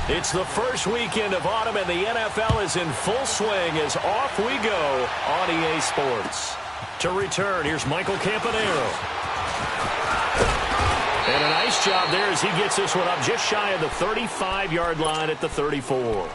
It's the first weekend of autumn, and the NFL is in full swing as off we go on EA Sports. To return, here's Michael Campanero. And a nice job there as he gets this one up just shy of the 35-yard line at the 34.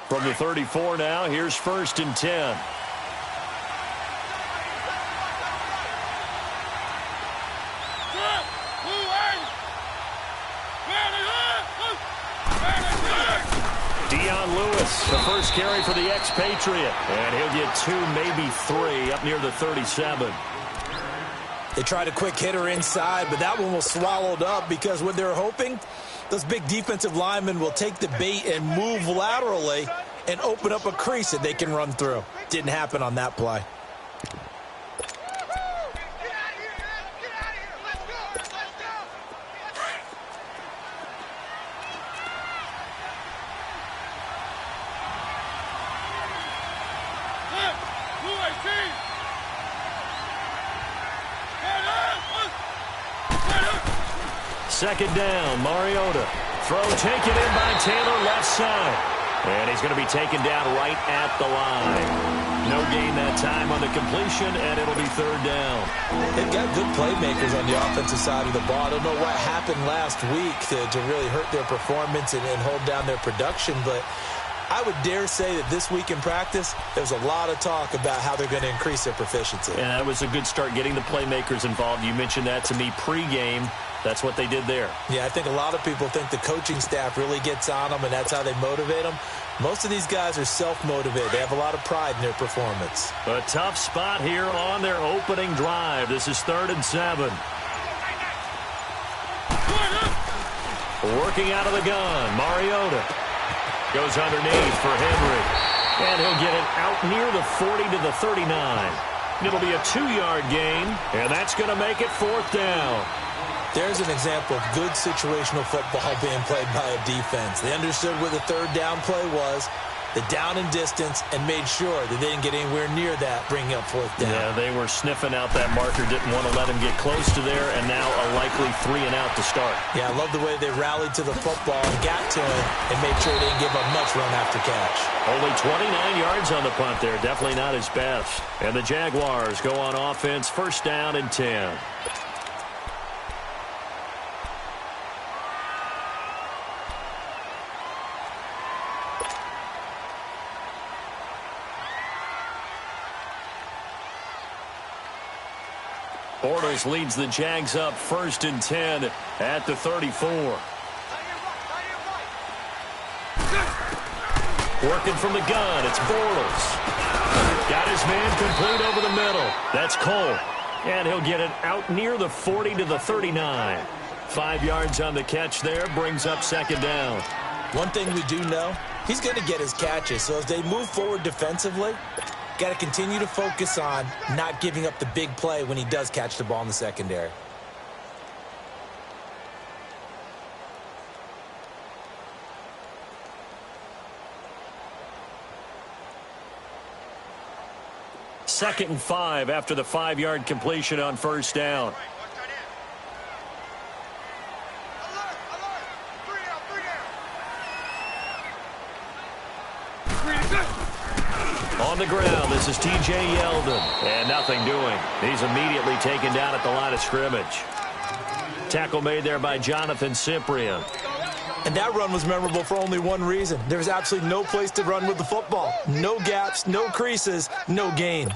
From the 34 now, here's 1st and 10. The first carry for the expatriate. And he'll get 2, maybe 3 up near the 37. They tried a quick hitter inside, but that one was swallowed up because what they're hoping, those big defensive linemen will take the bait and move laterally and open up a crease that they can run through. Didn't happen on that play. Second down, Mariota. Throw taken in by Taylor, left side. And he's going to be taken down right at the line. No gain that time on the completion, and it'll be 3rd down. They've got good playmakers on the offensive side of the ball. I don't know what happened last week to really hurt their performance and hold down their production, but I would dare say that this week in practice, there's a lot of talk about how they're going to increase their proficiency. And that was a good start getting the playmakers involved. You mentioned that to me pregame. That's what they did there. Yeah, I think a lot of people think the coaching staff really gets on them, and that's how they motivate them. Most of these guys are self-motivated. They have a lot of pride in their performance. A tough spot here on their opening drive. This is 3rd and 7. Working out of the gun, Mariota. Goes underneath for Henry. And he'll get it out near the 40 to the 39. It'll be a 2-yard gain, and that's going to make it 4th down. There's an example of good situational football being played by a defense. They understood what the 3rd down play was, the down and distance, and made sure that they didn't get anywhere near that, bringing up 4th down. Yeah, they were sniffing out that marker, didn't want to let him get close to there, and now a likely 3 and out to start. Yeah, I love the way they rallied to the football and got to it and made sure they didn't give up much run after catch. Only 29 yards on the punt there, definitely not his best. And the Jaguars go on offense, 1st down and 10. Bortles leads the Jags up 1st and 10 at the 34. Working from the gun, it's Bortles. Got his man complete over the middle. That's Cole. And he'll get it out near the 40 to the 39. 5 yards on the catch there, brings up 2nd down. One thing we do know, he's going to get his catches. So as they move forward defensively, got to continue to focus on not giving up the big play when he does catch the ball in the secondary. Second and 5 after the 5-yard completion on 1st down. On the ground, this is T.J. Yeldon. And nothing doing. He's immediately taken down at the line of scrimmage. Tackle made there by Jonathan Cyprien. And that run was memorable for only one reason. There was absolutely no place to run with the football. No gaps, no creases, no gain.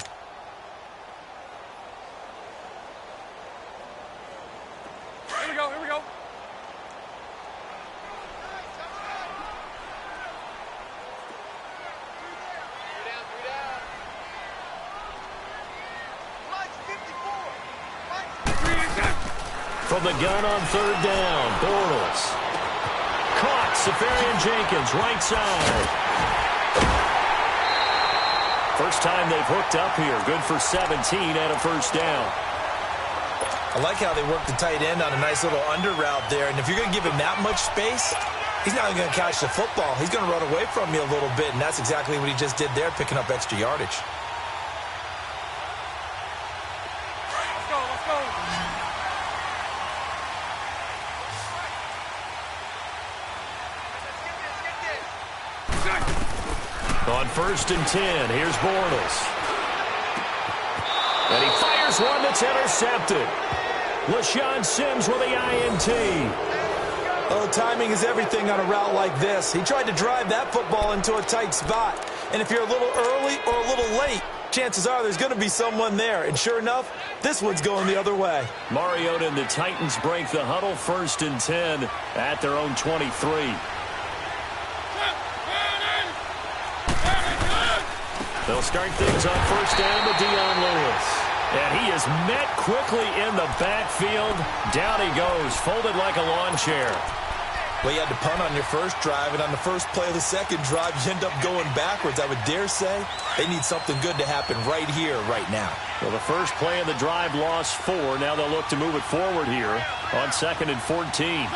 Here we go. From the gun on 3rd down, Bortles. Caught, Safarian Jenkins, right side. First time they've hooked up here. Good for 17 and a 1st down. I like how they work the tight end on a nice little under route there. And if you're going to give him that much space, He's not even going to catch the football. He's going to run away from you a little bit, and that's exactly what he just did there, picking up extra yardage. Let's go, let's go. On 1st and 10, here's Bortles. And he fires one that's intercepted. LaShawn Sims with the INT. Oh, timing is everything on a route like this. He tried to drive that football into a tight spot. And if you're a little early or a little late, chances are there's going to be someone there. And sure enough, this one's going the other way. Mariota and the Titans break the huddle, 1st and 10 at their own 23. They'll start things on 1st down to Dion Lewis. And he is met quickly in the backfield. Down he goes, folded like a lawn chair. Well, you had to punt on your first drive, and on the first play of the second drive, you end up going backwards. I would dare say they need something good to happen right here, right now. Well, the first play of the drive lost 4. Now they'll look to move it forward here on 2nd and 14.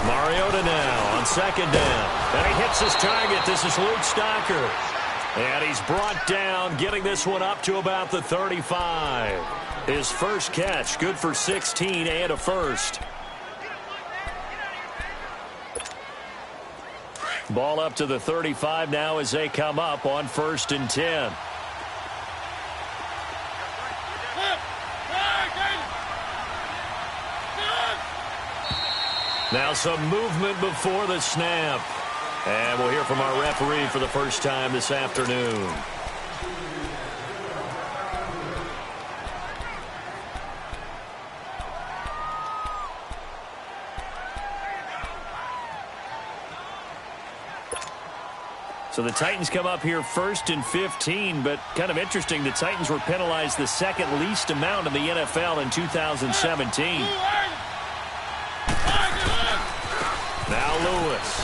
Mariota now on 2nd down. And he hits his target. This is Luke Stocker. And he's brought down, getting this one up to about the 35. His first catch, good for 16 and a first. Ball up to the 35 now as they come up on 1st and 10. Now some movement before the snap. And we'll hear from our referee for the first time this afternoon. So the Titans come up here 1st and 15, but kind of interesting, the Titans were penalized the second least amount in the NFL in 2017. Now Lewis.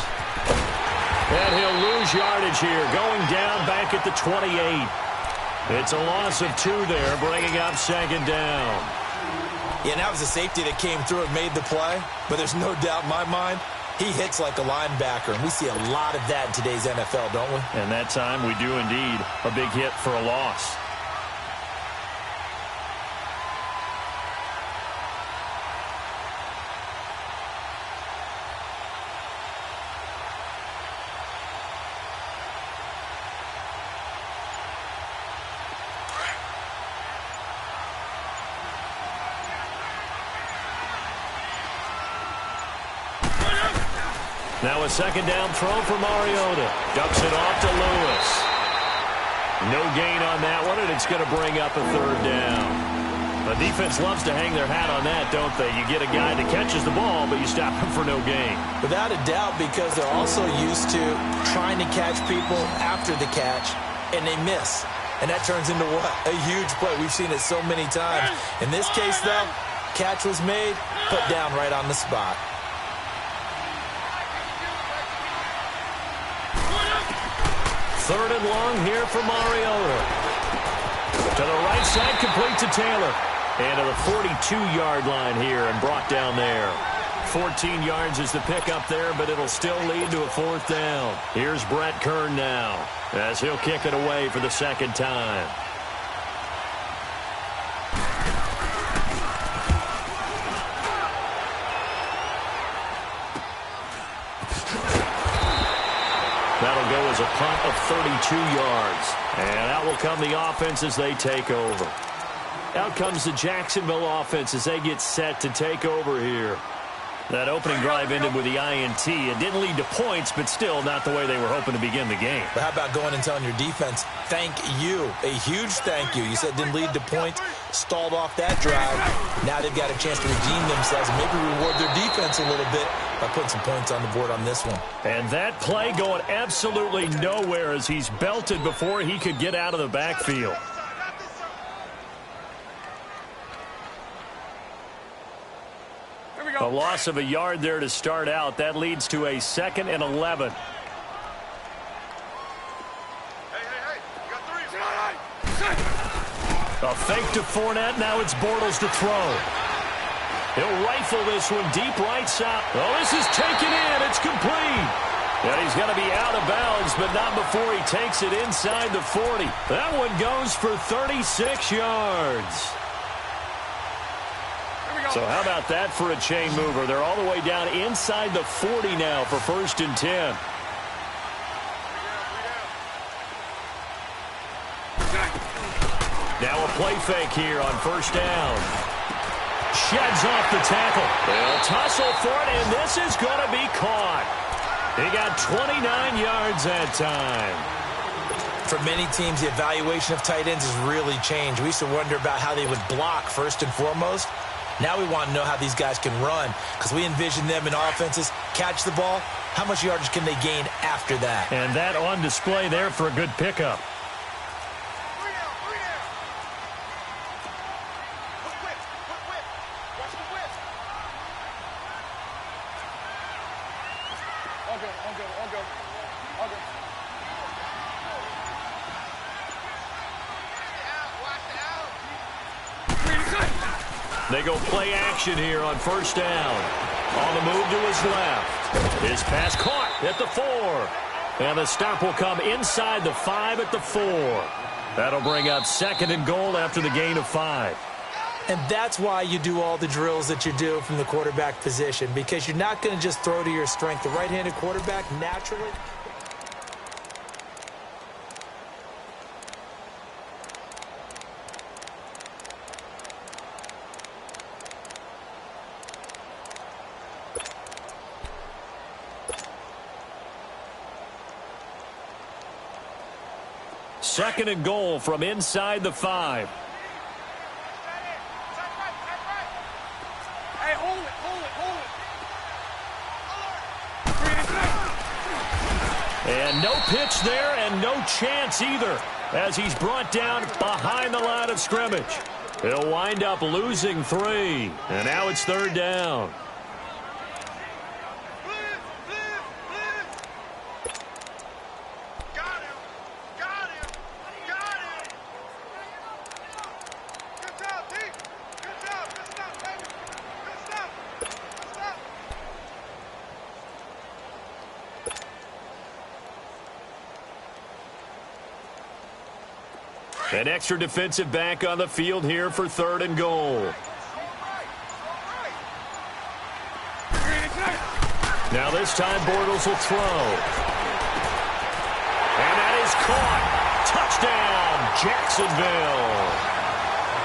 And he'll lose yardage here, going down back at the 28. It's a loss of 2 there, bringing up 2nd down. Yeah, and that was a safety that came through and made the play, but there's no doubt in my mind, he hits like a linebacker, and we see a lot of that in today's NFL, don't we? And that time we do indeed. A big hit for a loss. Now a 2nd down throw for Mariota. Ducks it off to Lewis. No gain on that one, and it's going to bring up a 3rd down. The defense loves to hang their hat on that, don't they? You get a guy that catches the ball, but you stop him for no gain. Without a doubt, because they're also used to trying to catch people after the catch, and they miss. And that turns into what? A huge play. We've seen it so many times. In this case, though, catch was made, put down right on the spot. 3rd and long here for Mariota. To the right side, complete to Taylor. And to the 42-yard line here and brought down there. 14 yards is the pickup there, but it'll still lead to a 4th down. Here's Brett Kern now as he'll kick it away for the 2nd time. That'll go as a punt of 32 yards. And out will come the offense as they take over. Out comes the Jacksonville offense as they get set to take over here. That opening drive ended with the INT. It didn't lead to points, but still not the way they were hoping to begin the game. But how about going and telling your defense, thank you, a huge thank you. You said it didn't lead to points, stalled off that drive. Now they've got a chance to redeem themselves and maybe reward their defense a little bit by putting some points on the board on this one. And that play going absolutely nowhere as he's belted before he could get out of the backfield. A loss of a yard there to start out. That leads to a 2nd and 11. fake to Fournette. Now it's Bortles to throw. He'll rifle this one deep right side. Oh, this is taken in. It's complete. And he's going to be out of bounds, but not before he takes it inside the 40. That one goes for 36 yards. So how about that for a chain mover? They're all the way down inside the 40 now for 1st and 10. Now a play fake here on 1st down. Sheds off the tackle. They'll tussle for it, and this is going to be caught. He got 29 yards that time. For many teams, the evaluation of tight ends has really changed. We used to wonder about how they would block first and foremost. Now we want to know how these guys can run, because we envision them in offenses catch the ball. How much yardage can they gain after that? And that on display there for a good pickup. They go play action here on 1st down. On the move to his left. His pass caught at the 4. And the stop will come inside the 5 at the 4. That'll bring up 2nd and goal after the gain of 5. And that's why you do all the drills that you do from the quarterback position, because you're not going to just throw to your strength. The right-handed quarterback naturally... Second and goal from inside the 5. Hey, hold it. And no pitch there and no chance either as he's brought down behind the line of scrimmage. He'll wind up losing 3. And now it's 3rd down. An extra defensive back on the field here for 3rd and goal. Now this time Bortles will throw. And that is caught. Touchdown, Jacksonville.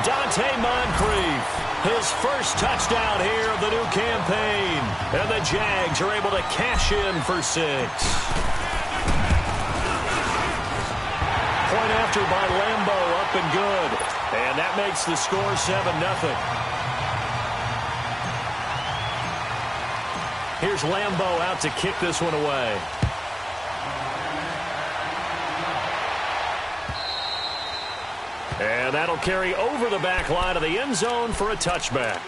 Dante Moncrief, his first touchdown here of the new campaign. And the Jags are able to cash in for 6. Point after by Lambeau, up and good. And that makes the score 7-0. Here's Lambeau out to kick this one away. And that'll carry over the back line of the end zone for a touchback.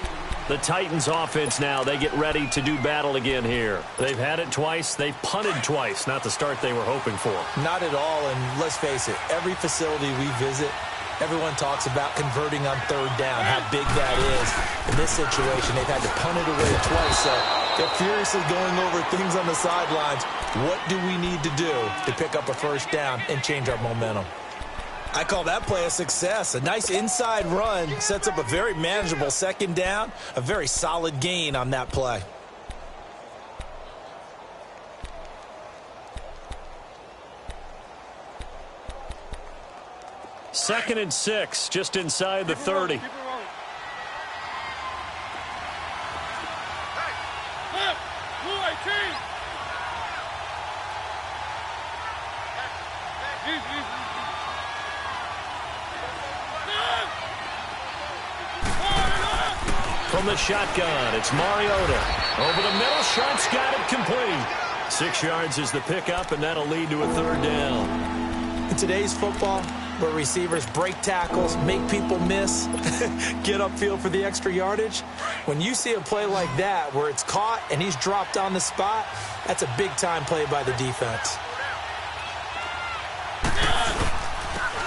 The Titans offense now, they get ready to do battle again here. They've had it twice. They've punted twice. Not the start they were hoping for. Not at all, and let's face it, every facility we visit, everyone talks about converting on 3rd down, how big that is. In this situation, they've had to punt it away twice, so they're furiously going over things on the sidelines. What do we need to do to pick up a 1st down and change our momentum? I call that play a success. A nice inside run sets up a very manageable 2nd down, a very solid gain on that play. Second and 6, just inside the 30. From the shotgun, it's Mariota. Over the middle, Sharp's got it complete. 6 yards is the pickup, and that'll lead to a 3rd down. In today's football, where receivers break tackles, make people miss, get upfield for the extra yardage, when you see a play like that where it's caught and he's dropped on the spot, that's a big-time play by the defense.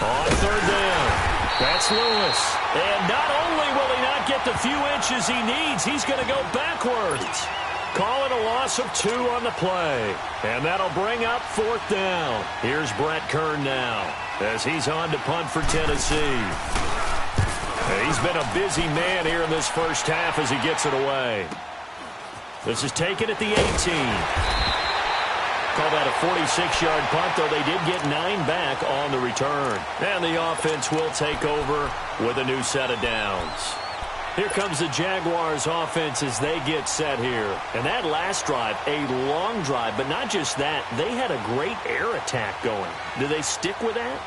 On 3rd down, that's Lewis. And not only will he not get the few inches he needs, he's going to go backwards. Call it a loss of 2 on the play. And that'll bring up 4th down. Here's Brett Kern now as he's on to punt for Tennessee. He's been a busy man here in this first half as he gets it away. This is taken at the 18. Call that a 46-yard punt, though they did get 9 back on the return. And the offense will take over with a new set of downs. Here comes the Jaguars offense as they get set here. And that last drive, a long drive, but not just that. They had a great air attack going. Do they stick with that?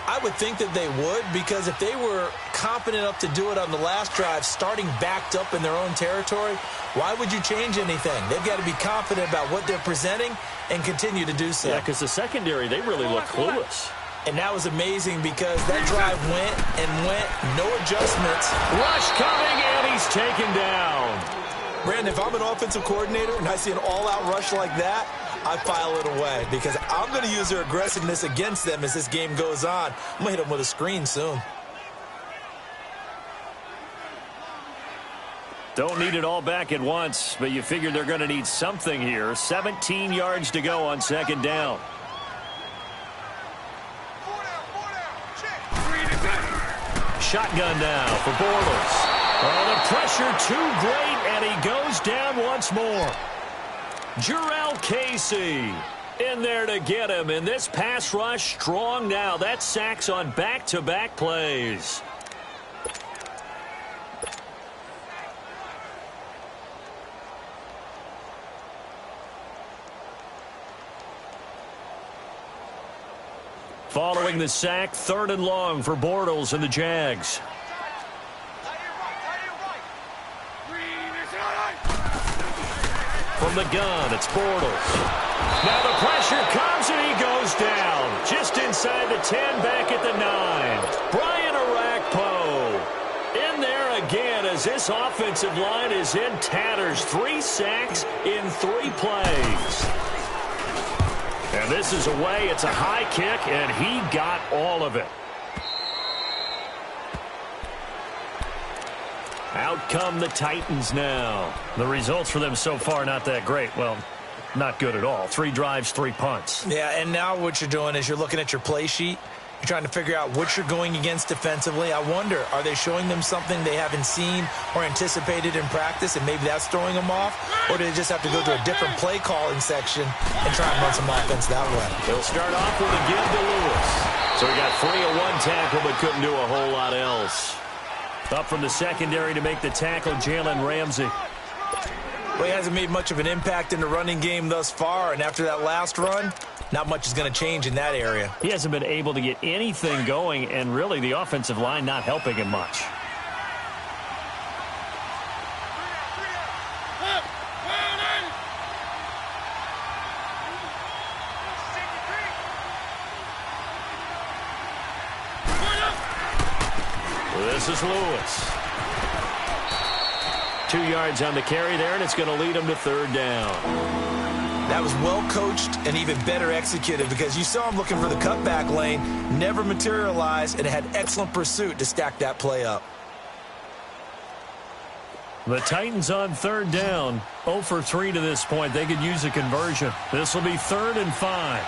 I would think that they would, because if they were confident enough to do it on the last drive, starting backed up in their own territory, why would you change anything? They've got to be confident about what they're presenting and continue to do so. Yeah, because the secondary, they really look clueless. And that was amazing because that drive went and went, no adjustments. Rush coming, and he's taken down. Brandon, if I'm an offensive coordinator and I see an all-out rush like that, I file it away because I'm going to use their aggressiveness against them as this game goes on. I'm going to hit them with a screen soon. Don't need it all back at once, but you figure they're going to need something here. 17 yards to go on 2nd down. Shotgun now for Bortles. Oh, the pressure too great, and he goes down once more. Jurrell Casey in there to get him, and this pass rush strong now. That's sacks on back-to-back plays. Following the sack, 3rd and long for Bortles and the Jags. From the gun, it's Bortles. Now the pressure comes and he goes down. Just inside the 10, back at the 9. Brian Orakpo in there again as this offensive line is in tatters. 3 sacks in 3 plays. And this is away. It's a high kick, and he got all of it. Out come the Titans now. The results for them so far not that great. Well, not good at all. 3 drives, 3 punts. Yeah, and now what you're doing is you're looking at your play sheet. You're trying to figure out what you're going against defensively. I wonder, are they showing them something they haven't seen or anticipated in practice, and maybe that's throwing them off? Or do they just have to go to a different play calling section and try and run some offense that way? They'll start off with a give to Lewis. So he got 3 of 1 tackle, but couldn't do a whole lot else. Up from the secondary to make the tackle, Jalen Ramsey. Well, he hasn't made much of an impact in the running game thus far, and after that last run, not much is going to change in that area. He hasn't been able to get anything going, and really the offensive line not helping him much. This is Lewis. 2 yards on the carry there, and it's going to lead him to 3rd down. That was well coached and even better executed because you saw him looking for the cutback lane, never materialized, and had excellent pursuit to stack that play up. The Titans on 3rd down, 0 for 3 to this point. They could use a conversion. This will be 3rd and 5.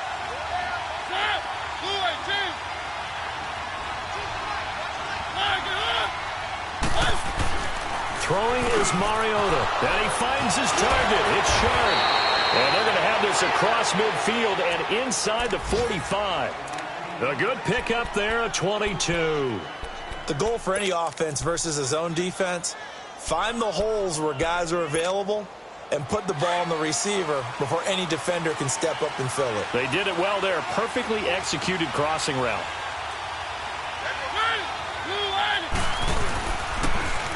Throwing is Mariota, and he finds his target. It's Sharp. And they're going to have this across midfield and inside the 45. A good pickup there at 22. The goal for any offense versus a zone defense, find the holes where guys are available and put the ball on the receiver before any defender can step up and fill it. They did it well there. Perfectly executed crossing route.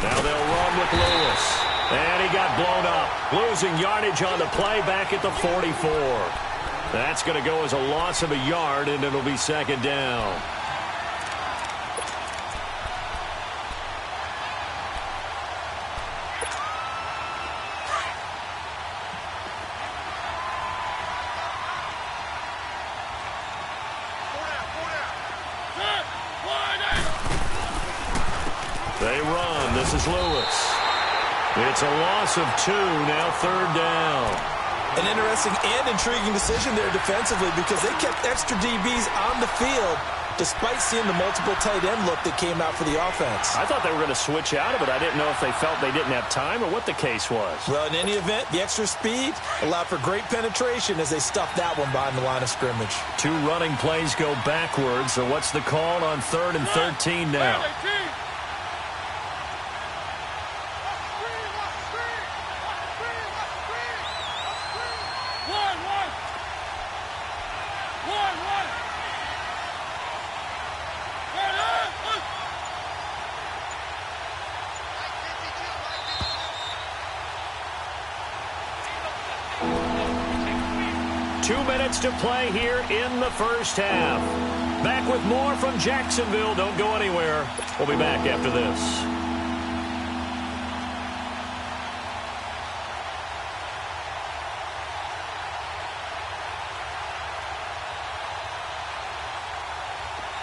Now they'll run with Lewis. And he got blown up. Losing yardage on the play back at the 44. That's going to go as a loss of a yard, and it'll be 2nd down. This is Lewis. It's a loss of 2, now third down. An interesting and intriguing decision there defensively because they kept extra DBs on the field despite seeing the multiple tight end look that came out for the offense. I thought they were going to switch out of it. I didn't know if they felt they didn't have time or what the case was. Well, in any event, the extra speed allowed for great penetration as they stuffed that one behind the line of scrimmage. 2 running plays go backwards, so what's the call on 3rd and 13 now? To play here in the first half. Back with more from Jacksonville. Don't go anywhere. We'll be back after this.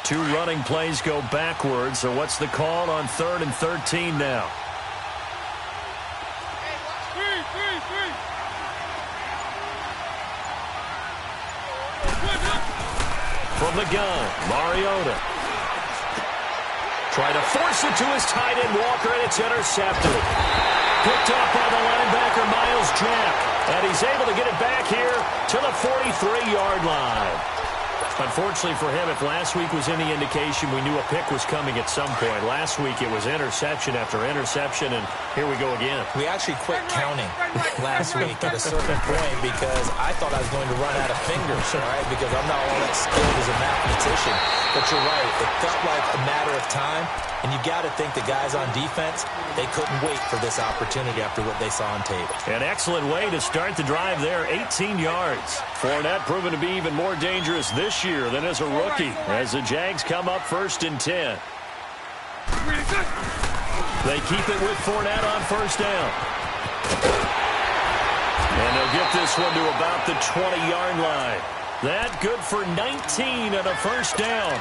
Two running plays go backwards. So what's the call on 3rd and 13 now? From the gun, Mariota. Try to force it to his tight end, Walker, and it's intercepted. Picked off by the linebacker, Miles Jack. And he's able to get it back here to the 43-yard line. Unfortunately for him, if last week was any indication, we knew a pick was coming at some point. Last week it was interception after interception, and here we go again. We actually quit counting last week at a certain point because I thought I was going to run out of fingers, all right, because I'm not all that skilled as a mathematician. But you're right, it felt like a matter of time, and you got to think the guys on defense, they couldn't wait for this opportunity after what they saw on tape. An excellent way to start the drive there, 18 yards. Fournette proven to be even more dangerous this year than as a rookie as the Jags come up 1st and 10. They keep it with Fournette on 1st down. And they'll get this one to about the 20-yard line. That good for 19 and a 1st down.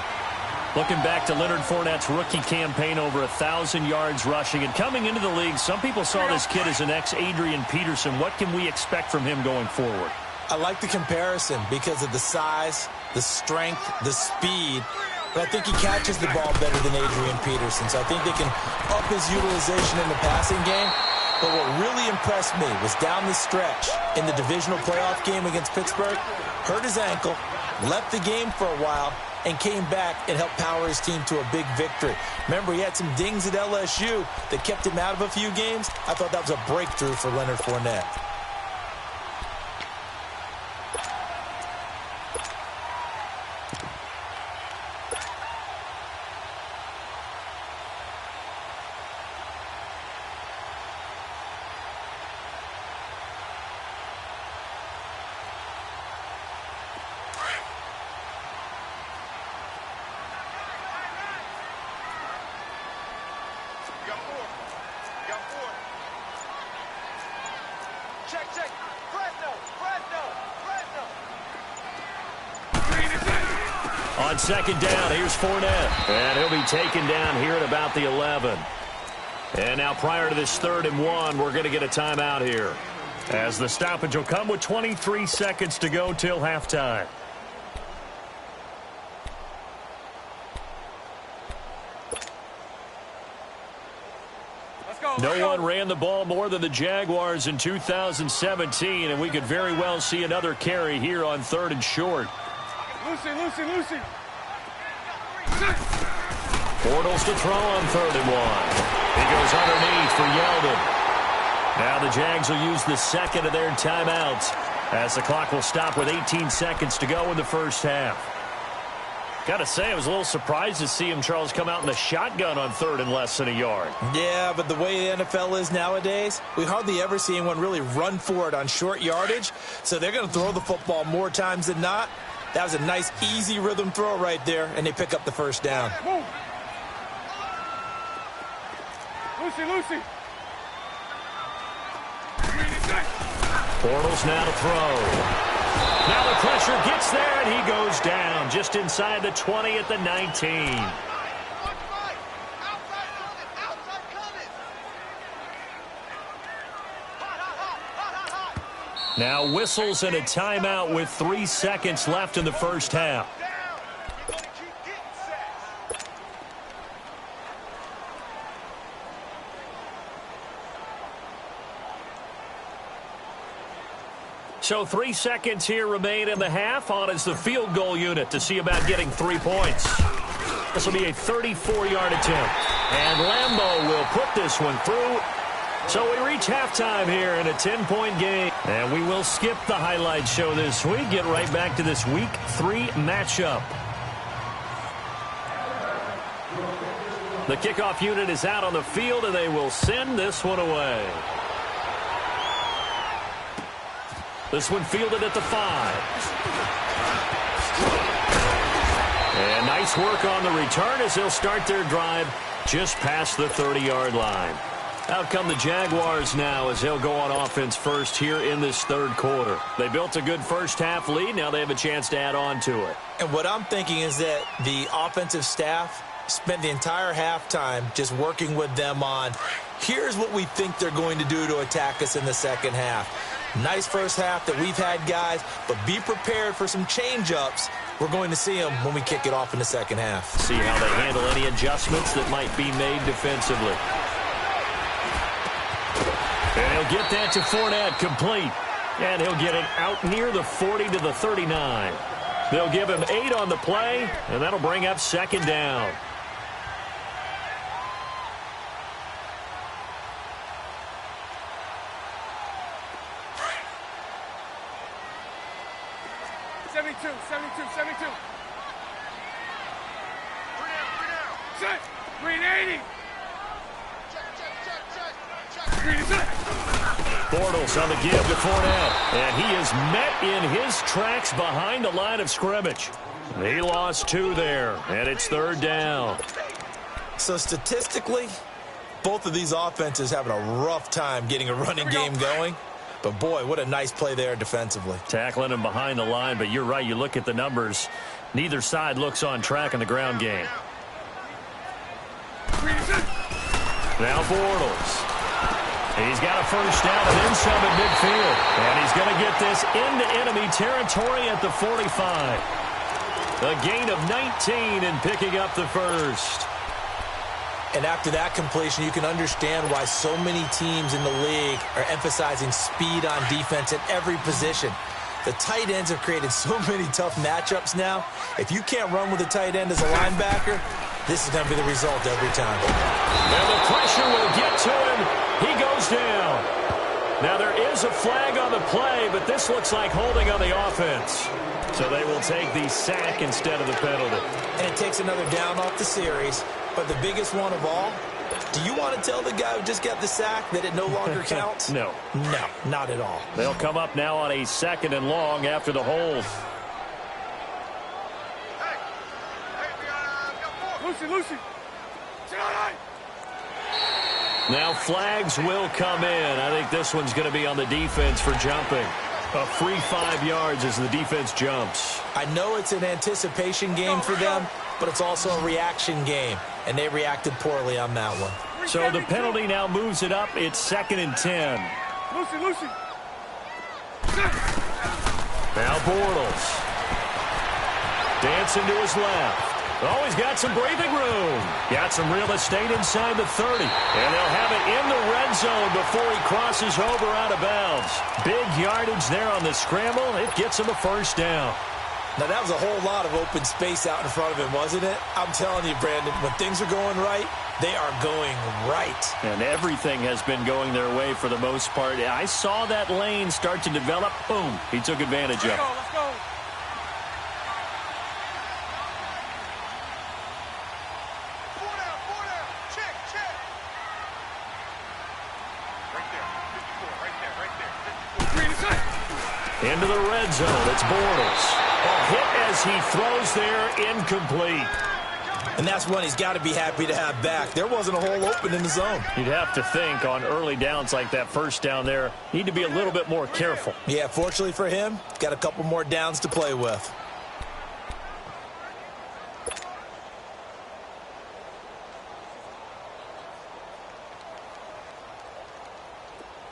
Looking back to Leonard Fournette's rookie campaign, over 1,000 yards rushing. And coming into the league, some people saw this kid as an ex-Adrian Peterson. What can we expect from him going forward? I like the comparison because of the size, the strength, the speed. But I think he catches the ball better than Adrian Peterson. So I think they can up his utilization in the passing game. But what really impressed me was down the stretch in the divisional playoff game against Pittsburgh. Hurt his ankle, left the game for a while, and came back and helped power his team to a big victory. Remember, he had some dings at LSU that kept him out of a few games. I thought that was a breakthrough for Leonard Fournette. On 2nd down, here's Fournette. And he'll be taken down here at about the 11. And now prior to this 3rd and 1, we're going to get a timeout here, as the stoppage will come with 23 seconds to go till halftime. No one ran the ball more than the Jaguars in 2017, and we could very well see another carry here on 3rd and short. Lucy. Bortles to throw on 3rd and 1. He goes underneath for Yeldon. Now the Jags will use the 2nd of their timeouts as the clock will stop with 18 seconds to go in the first half. Got to say, I was a little surprised to see him, Charles, come out in the shotgun on 3rd and less than a yard. Yeah, but the way the NFL is nowadays, we hardly ever see anyone really run for it on short yardage. So they're going to throw the football more times than not. That was a nice, easy rhythm throw right there, and they pick up the 1st down. Move. Lucy. Bortles now to throw. Now the pressure gets there, and he goes down just inside the 20 at the 19. Now whistles and a timeout with 3 seconds left in the first half. So 3 seconds here remain in the half. On is the field goal unit to see about getting 3 points. This will be a 34-yard attempt. And Lambeau will put this one through. So we reach halftime here in a 10-point game. And we will skip the highlight show this week. Get right back to this Week 3 matchup. The kickoff unit is out on the field, and they will send this one away. This one fielded at the 5. And nice work on the return as they'll start their drive just past the 30-yard line. Out come the Jaguars now as they'll go on offense first here in this third quarter. They built a good first-half lead. Now they have a chance to add on to it. And what I'm thinking is that the offensive staff spent the entire halftime just working with them on, here's what we think they're going to do to attack us in the second half. Nice first half that we've had, guys, but be prepared for some change-ups. We're going to see them when we kick it off in the second half. See how they handle any adjustments that might be made defensively. And he'll get that to Fournette, complete. And he'll get it out near the 40 to the 39. They'll give him 8 on the play, and that'll bring up second down. Set. Green 80. Bortles on the give to Fournette. And he is met in his tracks behind the line of scrimmage. He lost 2 there, and it's third down. So statistically, both of these offenses having a rough time getting a running game going. But, boy, what a nice play there defensively. Tackling him behind the line, but you're right. You look at the numbers. Neither side looks on track in the ground game. Now Bortles. He's got a first down and then some at midfield. And he's going to get this into enemy territory at the 45. A gain of 19 and picking up the first. And after that completion, you can understand why so many teams in the league are emphasizing speed on defense at every position. The tight ends have created so many tough matchups now. If you can't run with a tight end as a linebacker, this is going to be the result every time. And the pressure will get to him. He goes down. Now there is a flag on the play, but this looks like holding on the offense. So they will take the sack instead of the penalty. And it takes another down off the series. But the biggest one of all, do you want to tell the guy who just got the sack that it no longer counts? No. No, not at all. They'll come up now on a second and long after the hold. Lucy. Now flags will come in. I think this one's going to be on the defense for jumping. A free 5 yards as the defense jumps. I know it's an anticipation game for them, but it's also a reaction game, and they reacted poorly on that one. So the penalty now moves it up. It's 2nd and 10. Lucy. Now Bortles. Dancing to his left. Oh, he's got some breathing room. Got some real estate inside the 30. And they'll have it in the red zone before he crosses over out of bounds. Big yardage there on the scramble. It gets him a first down. Now, that was a whole lot of open space out in front of him, wasn't it? I'm telling you, Brandon, when things are going right, they are going right. And everything has been going their way for the most part. I saw that lane start to develop. Boom. He took advantage of it. Let's go. Into the red zone. It's Bortles. A hit as he throws there, incomplete. And that's one he's got to be happy to have back. There wasn't a hole open in the zone. You'd have to think on early downs like that first down there, need to be a little bit more careful. Yeah, fortunately for him, got a couple more downs to play with.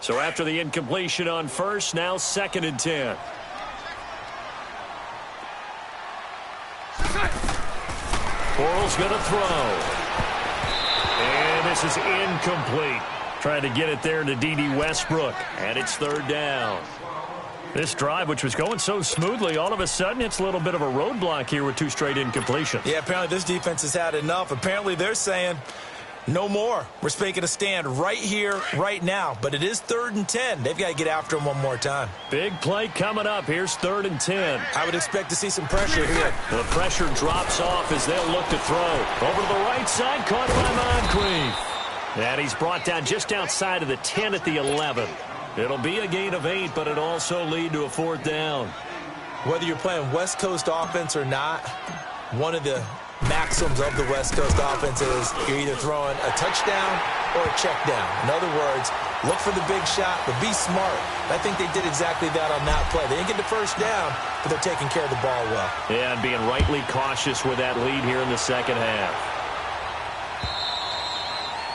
So after the incompletion on first, now 2nd and 10. Bortles going to throw. And this is incomplete. Trying to get it there to D.D. Westbrook. And it's 3rd down. This drive, which was going so smoothly, all of a sudden it's a little bit of a roadblock here with 2 straight incompletions. Yeah, apparently this defense has had enough. Apparently they're saying no more. We're making a stand right here, right now. But it is 3rd and 10. They've got to get after him one more time. Big play coming up. Here's 3rd and 10. I would expect to see some pressure here. The pressure drops off as they'll look to throw. Over to the right side, caught by Moncrief. And he's brought down just outside of the 10 at the 11. It'll be a gain of 8, but it'll also lead to a 4th down. Whether you're playing West Coast offense or not, one of the maxims of the West Coast offense is you're either throwing a touchdown or a check down. In other words, look for the big shot, but be smart. I think they did exactly that on that play. They didn't get the first down, but they're taking care of the ball well. Yeah, and being rightly cautious with that lead here in the 2nd half.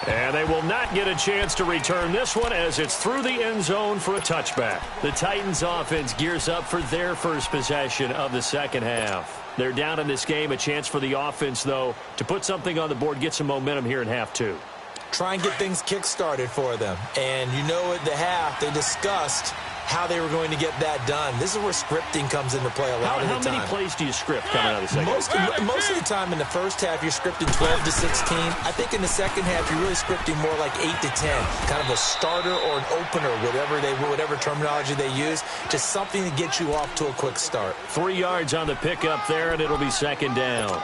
And they will not get a chance to return this one as it's through the end zone for a touchback. The Titans offense gears up for their first possession of the 2nd half. They're down in this game. A chance for the offense, though, to put something on the board, get some momentum here in half 2. Try and get things kick-started for them. And you know at the half they discussed how they were going to get that done. This is where scripting comes into play a lot of the time. How many plays do you script coming out of the 2nd half? Most of the time in the first half, you're scripting 12 to 16. I think in the 2nd half, you're really scripting more like 8 to 10. Kind of a starter or an opener, whatever terminology they use. Just something to get you off to a quick start. 3 yards on the pickup there, and it'll be 2nd down.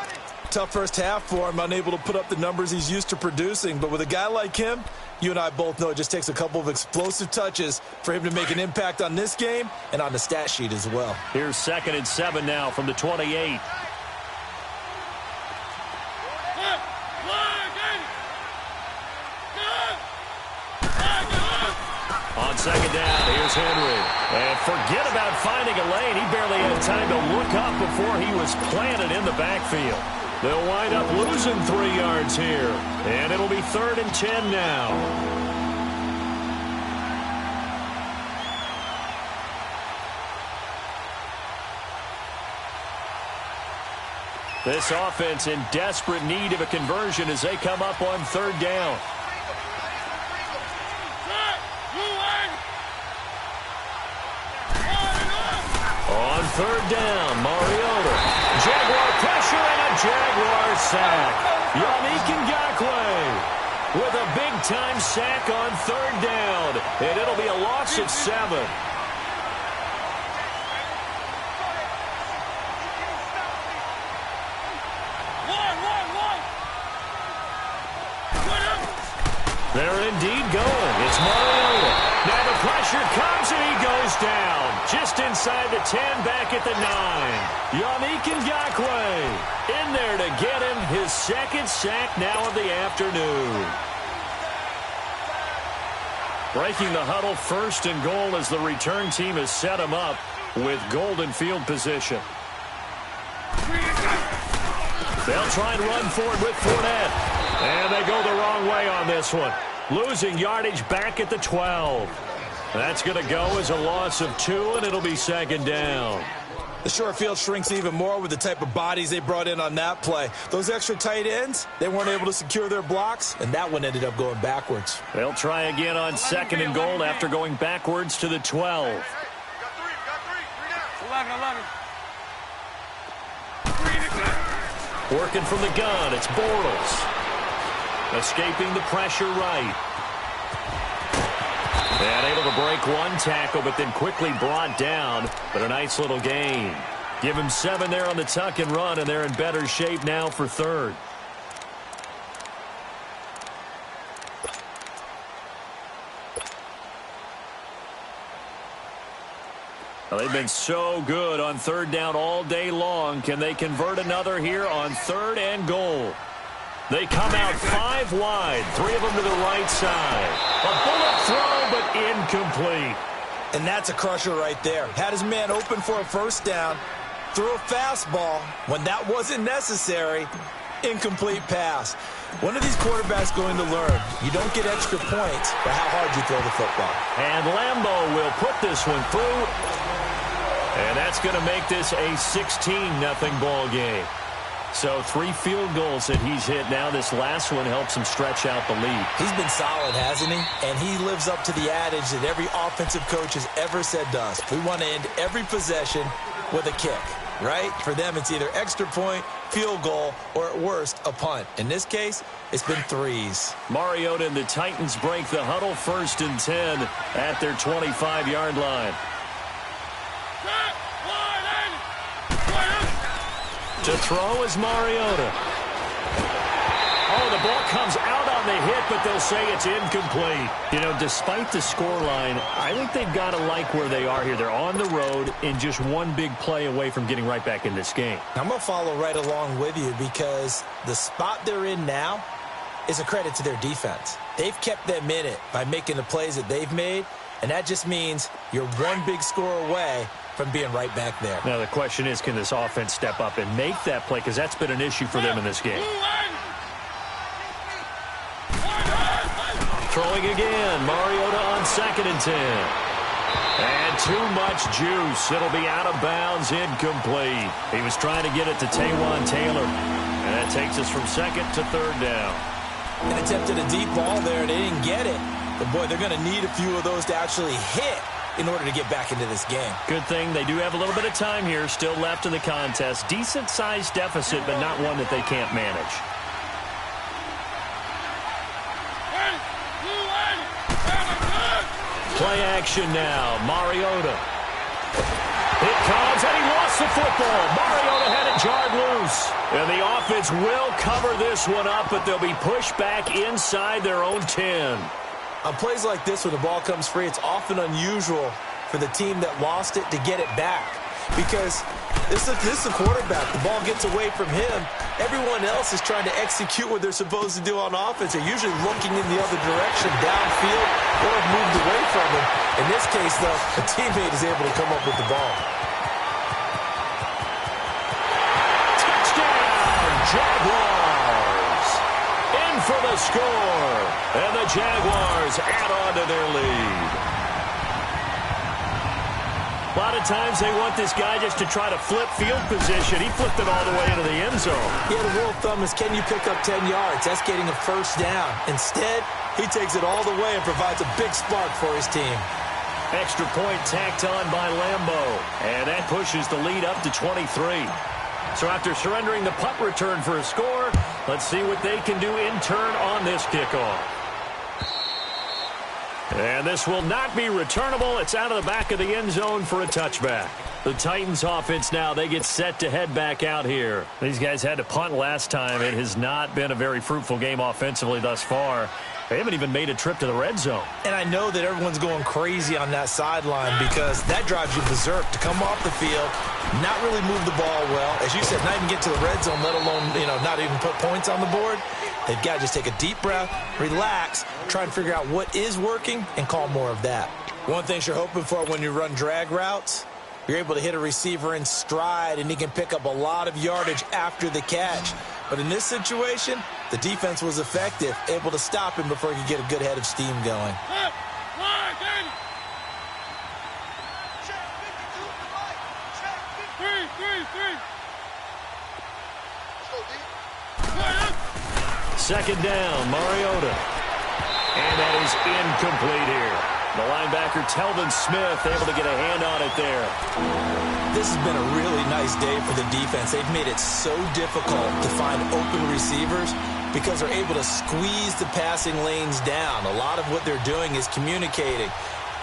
Tough first half for him, unable to put up the numbers he's used to producing. But with a guy like him, you and I both know it just takes a couple of explosive touches for him to make an impact on this game and on the stat sheet as well. Here's 2nd and 7 now from the 28. On 2nd down, here's Henry. And forget about finding a lane. He barely had time to look up before he was planted in the backfield. They'll wind up losing 3 yards here. And it'll be 3rd and 10 now. This offense in desperate need of a conversion as they come up on 3rd down. On 3rd down, Mariota. Jaguar pressure and a Jaguar sack. Yannick Ngakoue with a big-time sack on 3rd down. And it'll be a loss of 7. They're indeed going. It's Mariota. Now the pressure comes and he goes down. Just inside the 10, back at the 9. Yannick Ngakoue in there to get him his 2nd sack now of the afternoon. Breaking the huddle, 1st and goal as the return team has set him up with golden field position. They'll try and run forward with Fournette. And they go the wrong way on this one. Losing yardage back at the 12. That's going to go as a loss of 2, and it'll be 2nd down. The short field shrinks even more with the type of bodies they brought in on that play. Those extra tight ends, they weren't able to secure their blocks, and that one ended up going backwards. They'll try again on 2nd and goal after going backwards to the 12. 11. Working from the gun, it's Bortles. Escaping the pressure right. And able to break one tackle, but then quickly brought down. But a nice little gain. Give him 7 there on the tuck and run, and they're in better shape now for 3rd. Well, they've been so good on 3rd down all day long. Can they convert another here on 3rd and goal? They come out 5 wide, 3 of them to the right side. A bullet throw, but incomplete. And that's a crusher right there. Had his man open for a 1st down, threw a fastball when that wasn't necessary. Incomplete pass. One of these quarterbacks going to learn, you don't get extra points by how hard you throw the football. And Lambeau will put this one through. And that's going to make this a 16-0 ball game. So 3 field goals that he's hit now. This last one helps him stretch out the lead. He's been solid, hasn't he? And he lives up to the adage that every offensive coach has ever said to us. We want to end every possession with a kick, right? For them, it's either extra point, field goal, or at worst, a punt. In this case, it's been 3s. Mariota and the Titans break the huddle, 1st and 10 at their 25-yard line. To throw is Mariota. Oh, the ball comes out on the hit, but they'll say it's incomplete. You know, despite the scoreline, I think they've got to like where they are here. They're on the road and just one big play away from getting right back in this game. I'm going to follow right along with you because the spot they're in now is a credit to their defense. They've kept them in it by making the plays that they've made, and that just means you're one big score away from being right back there. Now, the question is, can this offense step up and make that play? Because that's been an issue for them in this game. Throwing again. Mariota on 2nd and 10. And too much juice. It'll be out of bounds, incomplete. He was trying to get it to Taywan Taylor. And that takes us from 2nd to 3rd down. And attempted a deep ball there, and they didn't get it. But, boy, they're going to need a few of those to actually hit in order to get back into this game. Good thing they do have a little bit of time here still left in the contest. Decent-sized deficit, but not one that they can't manage. Play action now. Mariota. It comes, and he lost the football. Mariota had it jarred loose. And the offense will cover this one up, but they'll be pushed back inside their own 10. On plays like this, when the ball comes free, it's often unusual for the team that lost it to get it back. Because this is a quarterback. The ball gets away from him. Everyone else is trying to execute what they're supposed to do on offense. They're usually looking in the other direction, downfield, or have moved away from him. In this case, though, a teammate is able to come up with the ball. Touchdown, Jaguars! In for the score. And the Jaguars add on to their lead. A lot of times they want this guy just to try to flip field position. He flipped it all the way into the end zone. Yeah, the rule of thumb is, can you pick up 10 yards? That's getting a 1st down. Instead, he takes it all the way and provides a big spark for his team. Extra point tacked on by Lambeau. And that pushes the lead up to 23. So after surrendering the punt return for a score, let's see what they can do in turn on this kickoff. And this will not be returnable. It's out of the back of the end zone for a touchback. The Titans offense now, they get set to head back out here. These guys had to punt last time. It has not been a very fruitful game offensively thus far. They haven't even made a trip to the red zone. And I know that everyone's going crazy on that sideline because that drives you berserk to come off the field, not really move the ball well. As you said, not even get to the red zone, let alone, not even put points on the board. They've got to just take a deep breath, relax, try and figure out what is working, and call more of that. One thing you're hoping for when you run drag routes, you're able to hit a receiver in stride, and he can pick up a lot of yardage after the catch. But in this situation, the defense was effective, able to stop him before he could get a good head of steam going. Second down, Mariota. And that is incomplete here. The linebacker, Telvin Smith, able to get a hand on it there. This has been a really nice day for the defense. They've made it so difficult to find open receivers because they're able to squeeze the passing lanes down. A lot of what they're doing is communicating.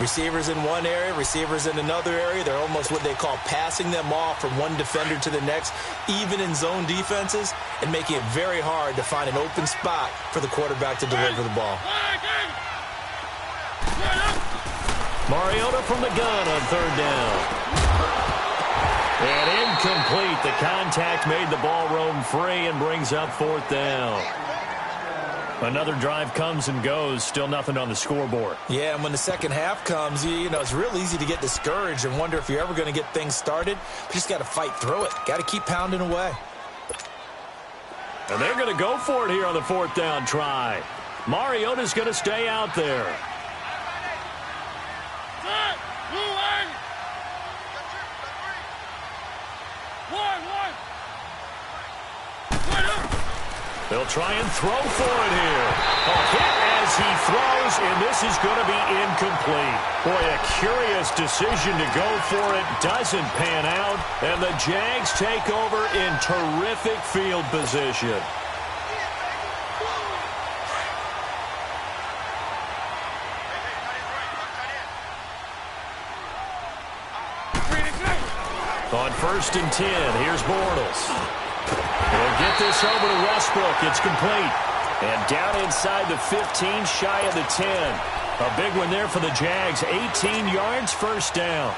Receivers in one area, receivers in another area. They're almost what they call passing them off from one defender to the next, even in zone defenses, and making it very hard to find an open spot for the quarterback to deliver the ball. Mariota from the gun on 3rd down. And incomplete. The contact made the ball roam free and brings up 4th down. Another drive comes and goes. Still nothing on the scoreboard. Yeah, and when the second half comes, it's real easy to get discouraged and wonder if you're ever going to get things started. You just got to fight through it. Got to keep pounding away. And they're going to go for it here on the 4th down try. Mariota's going to stay out there. They'll try and throw for it here. A hit as he throws, and this is going to be incomplete. Boy, a curious decision to go for it. Doesn't pan out, and the Jags take over in terrific field position. On 1st and 10, here's Bortles. He'll get this over to Westbrook. It's complete. And down inside the 15, shy of the 10. A big one there for the Jags. 18 yards, 1st down.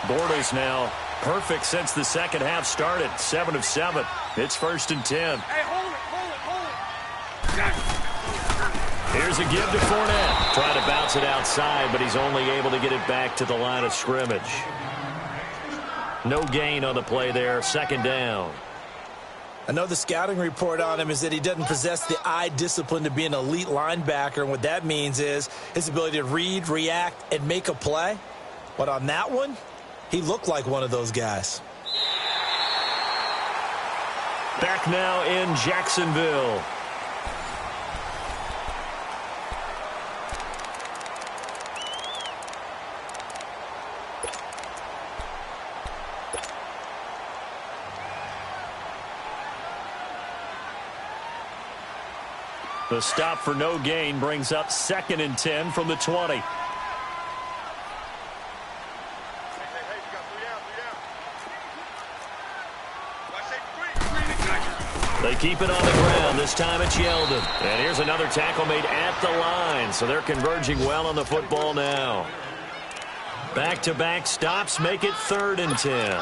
Bortles now perfect since the second half started. 7 of 7. It's 1st and 10. Hey, hold it. Here's a give to Fournette. Trying to bounce it outside, but he's only able to get it back to the line of scrimmage. No gain on the play there. 2nd down. I know the scouting report on him is that he doesn't possess the eye discipline to be an elite linebacker. And what that means is his ability to read, react, and make a play. But on that one, he looked like one of those guys. Back now in Jacksonville. The stop for no gain brings up 2nd and 10 from the 20. They keep it on the ground. This time it's Yeldon. And here's another tackle made at the line. So they're converging well on the football now. Back-to-back stops make it 3rd and 10.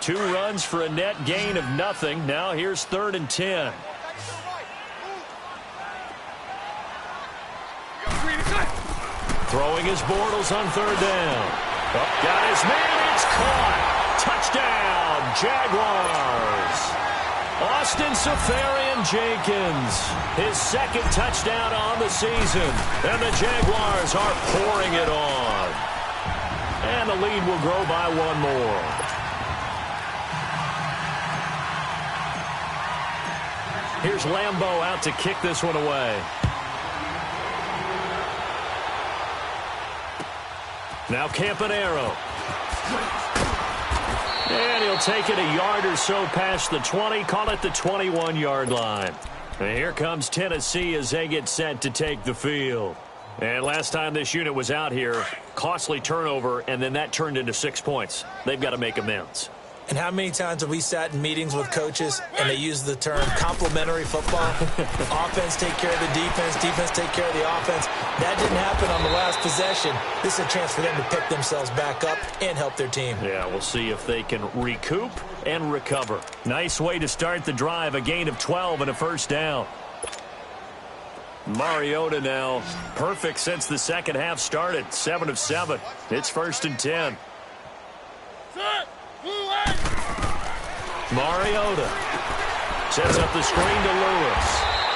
Two runs for a net gain of nothing. Now here's 3rd and 10. Throwing his Bortles on 3rd down. Oh, got his man. It's caught. Touchdown, Jaguars. Austin Seferian-Jenkins, his 2nd touchdown on the season. And the Jaguars are pouring it on. And the lead will grow by 1 more. Here's Lambeau out to kick this one away. Now Campanaro. And he'll take it a yard or so past the 20. Call it the 21-yard line. And here comes Tennessee as they get set to take the field. And last time this unit was out here, costly turnover, and then that turned into 6 points. They've got to make amends. And how many times have we sat in meetings with coaches and they use the term complementary football? Offense take care of the defense, defense take care of the offense. That didn't happen on the last possession. This is a chance for them to pick themselves back up and help their team. Yeah, we'll see if they can recoup and recover. Nice way to start the drive, a gain of 12 and a 1st down. Mariota now perfect since the second half started. 7 of 7. It's 1st and 10. Mariota sets up the screen to Lewis.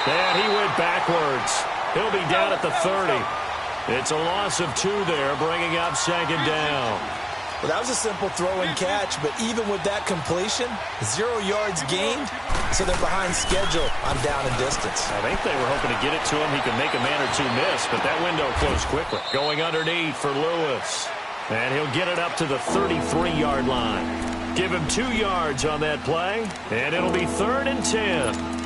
And he went backwards. He'll be down at the 30. It's a loss of 2 there, bringing up 2nd down. Well, that was a simple throw and catch, but even with that completion, 0 yards gained, so they're behind schedule on down and distance. I think they were hoping to get it to him. He could make a man or 2 miss, but that window closed quickly. Going underneath for Lewis. And he'll get it up to the 33-yard line. Give him 2 yards on that play, and it'll be 3rd and 10.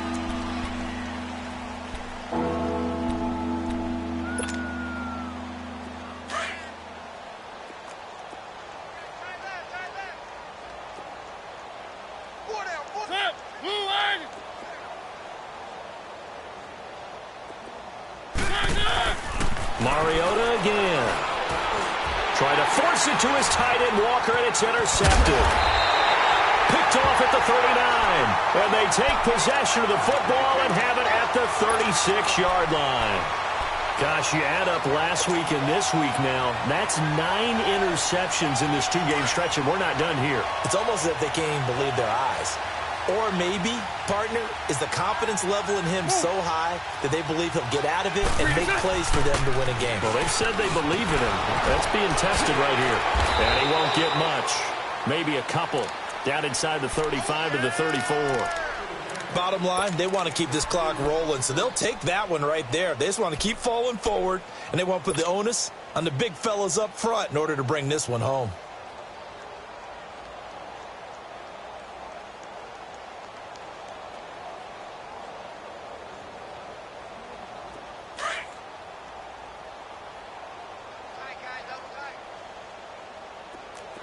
Mariota again. Try to force it to his tight end, Walker, and it's intercepted. Picked picked off at the 39. And they take possession of the football and have it at the 36-yard line. Gosh, you add up last week and this week now, that's 9 interceptions in this two-game stretch, and we're not done here. It's almost as if they can't even believe their eyes. Or maybe, partner, is the confidence level in him so high that they believe he'll get out of it and make plays for them to win a game. Well, they've said they believe in him. That's being tested right here. And he won't get much. Maybe a couple. Down inside the 35 to the 34. Bottom line, they want to keep this clock rolling, so they'll take that one right there. They just want to keep falling forward, and they want to put the onus on the big fellas up front in order to bring this one home.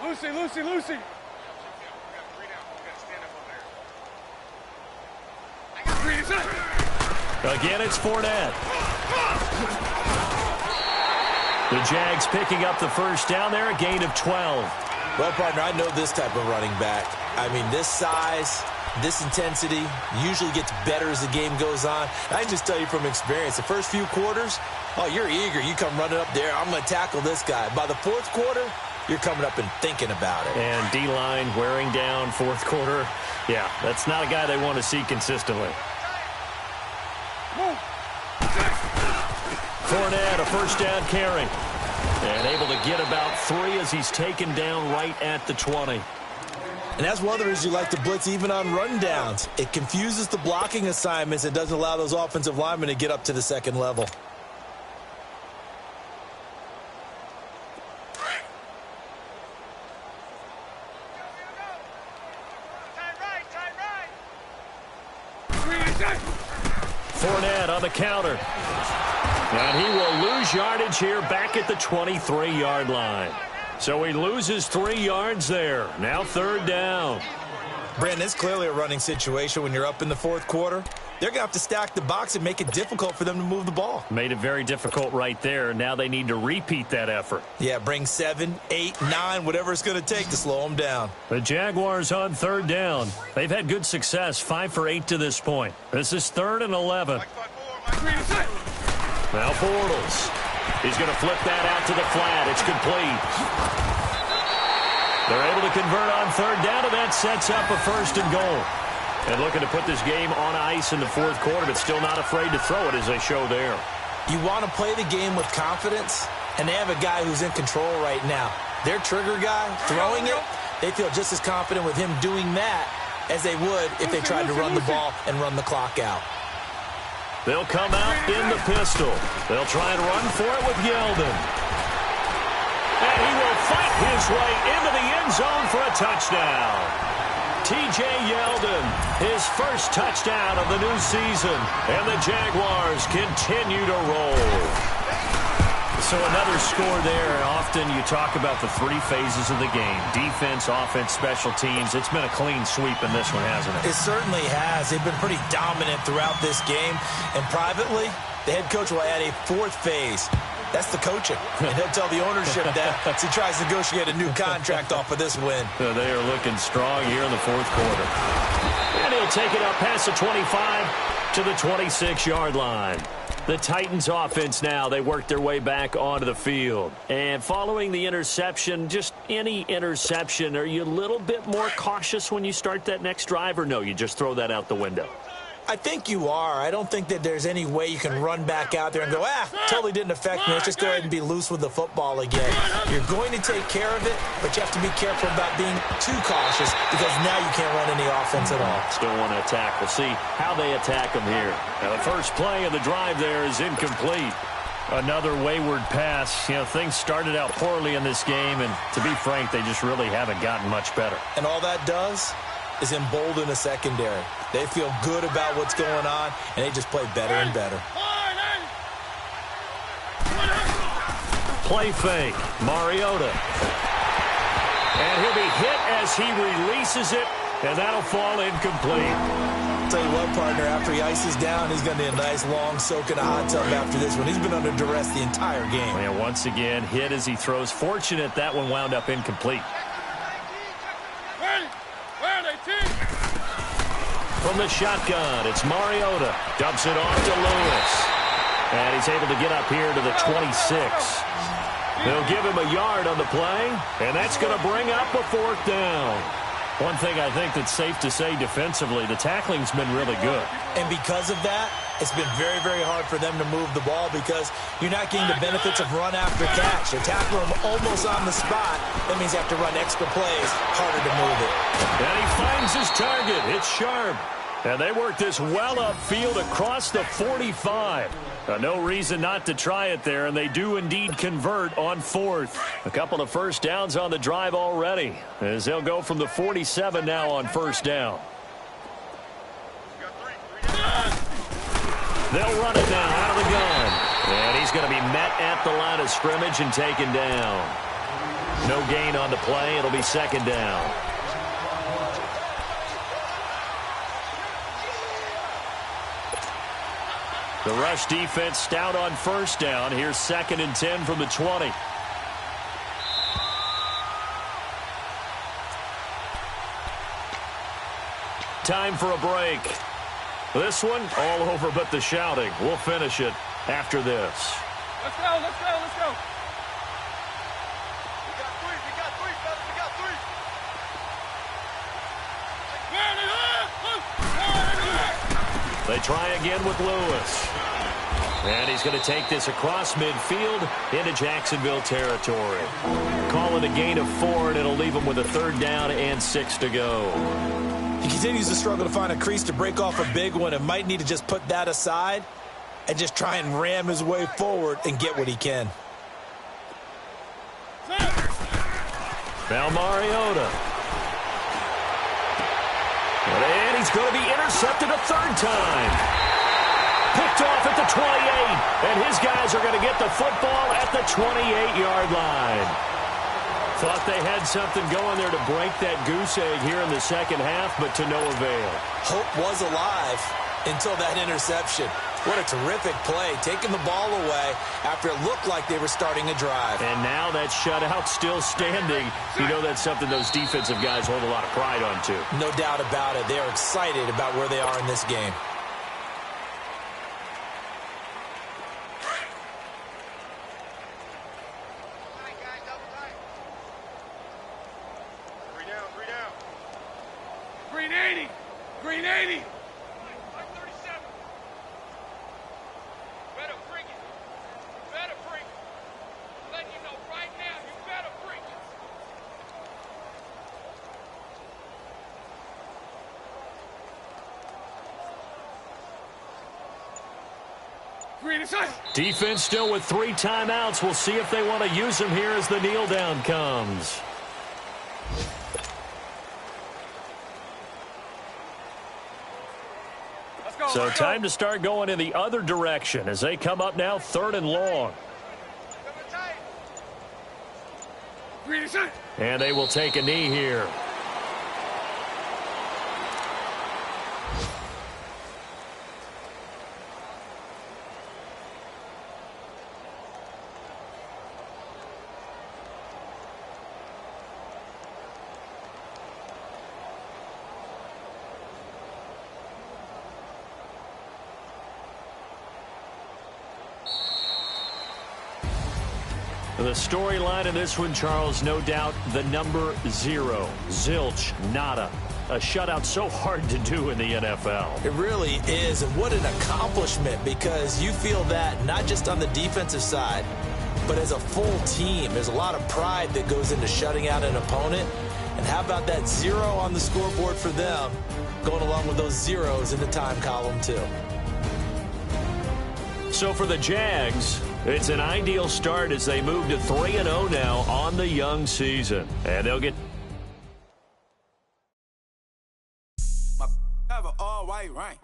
Lucy, Lucy, Lucy. Again, it's Fournette. The Jags picking up the first down there, a gain of 12. Well, partner, I know this type of running back. I mean, this size, this intensity usually gets better as the game goes on. I can just tell you from experience, the first few quarters, oh, you're eager. You come running up there, I'm going to tackle this guy. By the fourth quarter, you're coming up and thinking about it. And D-line wearing down fourth quarter. Yeah, that's not a guy they want to see consistently. Fournette, a first down carry. And able to get about 3 as he's taken down right at the 20. And that's one of the reasons you like to blitz even on rundowns. It confuses the blocking assignments and doesn't allow those offensive linemen to get up to the second level. Fournette on the counter. And he will lose yardage here back at the 23-yard line. So he loses 3 yards there. Now third down. Brandon, it's clearly a running situation when you're up in the fourth quarter. They're going to have to stack the box and make it difficult for them to move the ball. Made it very difficult right there. Now they need to repeat that effort. Yeah, bring 7, 8, 9, whatever it's going to take to slow them down. The Jaguars on third down. They've had good success, 5 for 8 to this point. This is 3rd and 11. Now Bortles. He's going to flip that out to the flat. It's complete. They're able to convert on third down, and that sets up a 1st and goal. And looking to put this game on ice in the fourth quarter, but still not afraid to throw it as they show there. You want to play the game with confidence, and they have a guy who's in control right now. Their trigger guy throwing it, they feel just as confident with him doing that as they would if they tried to run the ball and run the clock out. They'll come out in the pistol. They'll try and run for it with Yeldon. And he will fight his way into the end zone for a touchdown. T.J. Yeldon, his first touchdown of the new season. And the Jaguars continue to roll. So another score there. And often you talk about the 3 phases of the game. Defense, offense, special teams. It's been a clean sweep in this one, hasn't it? It certainly has. They've been pretty dominant throughout this game. And privately, the head coach will add a 4th phase. That's the coaching. And he'll tell the ownership that as he tries to negotiate a new contract off of this win. They are looking strong here in the fourth quarter. And he'll take it up past the 25 to the 26-yard line. The Titans offense now, they work their way back onto the field. And following the interception, just any interception, are you a little bit more cautious when you start that next drive, or no, you just throw that out the window? I think you are. I don't think that there's any way you can run back out there and go, totally didn't affect me. Let's just go ahead and be loose with the football again. You're going to take care of it, but you have to be careful about being too cautious because now you can't run any offense at all. Still want to attack. We'll see how they attack them here. Now, the first play of the drive there is incomplete. Another wayward pass. You know, things started out poorly in this game, and to be frank, they just really haven't gotten much better. And all that does is embolden a secondary. They feel good about what's going on, and they just play better and better. Play fake. Mariota. And he'll be hit as he releases it, and that'll fall incomplete. Tell you what, partner, after he ices down, he's going to need a nice long soak in a hot tub after this one. He's been under duress the entire game. And once again, hit as he throws. Fortunate that one wound up incomplete. Where are they, team? From the shotgun, it's Mariota. Dumps it off to Lewis. And he's able to get up here to the 26. They'll give him a yard on the play, and that's going to bring up a 4th down. One thing I think that's safe to say defensively, the tackling's been really good. And because of that, it's been very, very hard for them to move the ball because you're not getting the benefits of run after catch. They tackle him almost on the spot. That means you have to run extra plays, harder to move it. And he finds his target. It's Sharp. And they work this well upfield across the 45. No reason not to try it there, and they do indeed convert on 4th. A couple of first downs on the drive already, as they'll go from the 47 now on 1st down. They'll run it now out of the gun. And he's going to be met at the line of scrimmage and taken down. No gain on the play. It'll be 2nd down. The rush defense stout on 1st down. Here's 2nd and 10 from the 20. Time for a break. This one all over but the shouting. We'll finish it after this. Let's go, let's go, let's go. We got three, fellas, we got three. They try again with Lewis. And he's going to take this across midfield into Jacksonville territory. Call it a gain of 4, and it'll leave him with a 3rd down and 6 to go. He continues to struggle to find a crease to break off a big one and might need to just put that aside and just try and ram his way forward and get what he can. Now Mariota. And he's going to be intercepted a 3rd time. Picked off at the 28. And his guys are going to get the football at the 28-yard line. Thought they had something going there to break that goose egg here in the 2nd half, but to no avail. Hope was alive until that interception. What a terrific play, taking the ball away after it looked like they were starting a drive. And now that shutout still standing. You know that's something those defensive guys hold a lot of pride on, too. No doubt about it. They're excited about where they are in this game. Green 80. Green 80. Defense still with 3 timeouts. We'll see if they want to use them here as the kneel down comes. So time to start going in the other direction as they come up now 3rd and long. And they will take a knee here. The storyline in this one, Charles, no doubt the number 0. Zilch, nada. A shutout so hard to do in the NFL. It really is, and what an accomplishment, because you feel that not just on the defensive side, but as a full team. There's a lot of pride that goes into shutting out an opponent. And how about that 0 on the scoreboard for them, going along with those zeros in the time column, too. So for the Jags, it's an ideal start as they move to 3-0 now on the young season. And they'll get... Have an all-white rank.